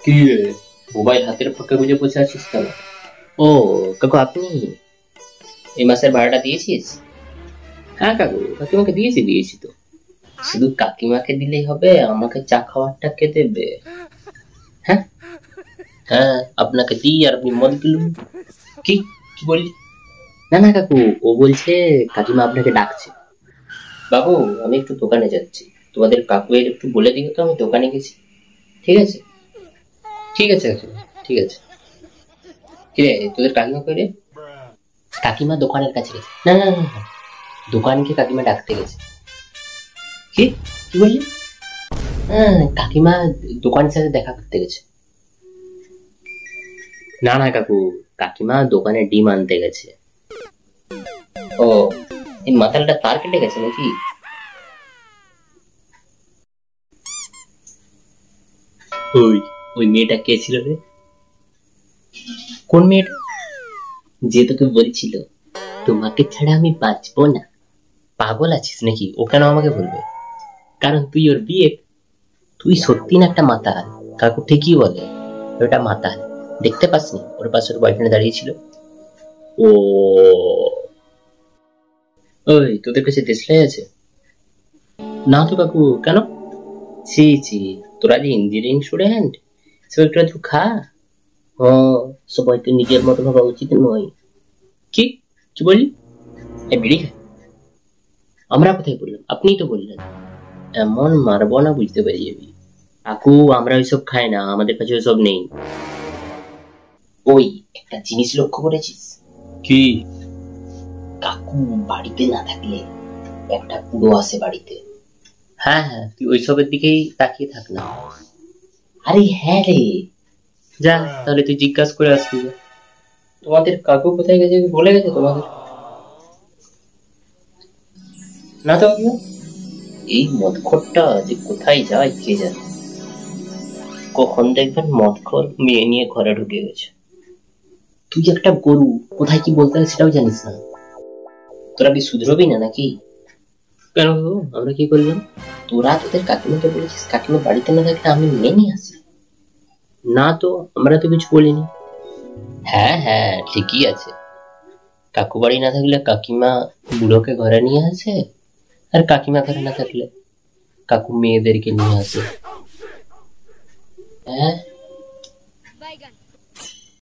কি রে, মোবাইল হাতের ফাঁকে গুজে বসে আছিস কেন? ও কাকু, আপনি এই মাসের ভাড়াটা দিয়েছিস? হ্যাঁ কাকু, কাকিমাকে দিয়েছি তো। শুধু কাকিমাকে দিলেই হবে? আমাকে চা খাওয়ারটা কে দেবে? হ্যাঁ হ্যাঁ, আপনাকে দিই আর আপনি মদ গিলুন। কি কি বললি? না না কাকু, ও বলছে কাকিমা আপনাকে ডাকছে। বাবু, আমি একটু দোকানে যাচ্ছি, তোমাদের কাকুয়ের একটু বলে দিও তো আমি দোকানে গেছি। ঠিক আছে ঠিক আছে কাকু, ঠিক আছে। কিরে, তোদের কাকিমা কই রে? কাকিমা দোকানের কাছে গেছে। না না না না, দোকানকে কাকিমা ডাকতে গেছে। কি কি বললি? হ্যাঁ, কাকিমা দোকানের সাথে দেখা করতে গেছে। না না কাকু, কাকিমা দোকানে ডিম আনতে গেছে। ও, এই মাথাটা তার কেটে গেছে নাকি? ওই ওই মেয়েটা কে ছিল রে? কোন মেয়েটা? যে তোকে বলছিল তোমাকে ছাড়া আমি বাঁচবো না। পাগল আছিস নাকি? ও কেন আমাকে বলবে? কারণ তুই ওর বিয়ে। তুই সত্যি না একটা মাতাল। কাকু ঠিকই বলে, ওটা মাতাল। দেখতে পাসনি ওর পাশে ওর বয়ফ্রেন্ড দাঁড়িয়ে ছিল? ও, ওই তোদের কাছে দেশলাই আছে? না তো কাকু, কেন? ছি ছি, তোরা যে ইঞ্জিনিয়ারিং স্টুডেন্ট, সব একটু একটু খা। ও, সবাইকে নিজের মতো ভাবা উচিত নয়। কি কি বললি? এই বিড়ি খা? আমরা কোথায় বললাম? আপনিই তো বললেন। এমন মারবো না, বুঝতে পারি যাবি। কাকু, আমরা ওইসব খাই না, আমাদের কাছে ওইসব নেই। ওই, একটা জিনিস লক্ষ্য করেছিস? কি? কাকু বাড়িতে না থাকলে একটা পুরো আসে বাড়িতে। হ্যাঁ হ্যাঁ, তুই ওইসবের দিকেই তাকিয়ে থাক না। আরে হ্যাঁ রে, যা তাহলে তুই জিজ্ঞাসা করে আসবি। তোমাদের কাকু কোথায় গেছে বলে গেছে তোমাদের? না তো কাকু, এই মদখোরটা যে কোথায় যায় কে জানে। কখন দেখবেন মদখোর মেয়ে নিয়ে ঘরে ঢুকে গেছে। তুই একটা গরু, কোথায় কি বলতে হয় সেটাও জানিস না। তোরা কি শুধরবি না নাকি? কেন গো, আমরা কি করলাম? তোরা তোদের কাকিমাকে বলেছিস কাকিমা বাড়িতে না থাকলে আমি মেনে নিয়ে আসি। না তো, আমরা তো কিছু বলিনি। হ্যাঁ হ্যাঁ, ঠিকই আছে। কাকু বাড়ি না থাকলে কাকিমা বুড়োকে ঘরে নিয়ে আসে, আর কাকিমা ঘরে না থাকলে কাকু মেয়েদেরকে নিয়ে আসে। হ্যাঁ,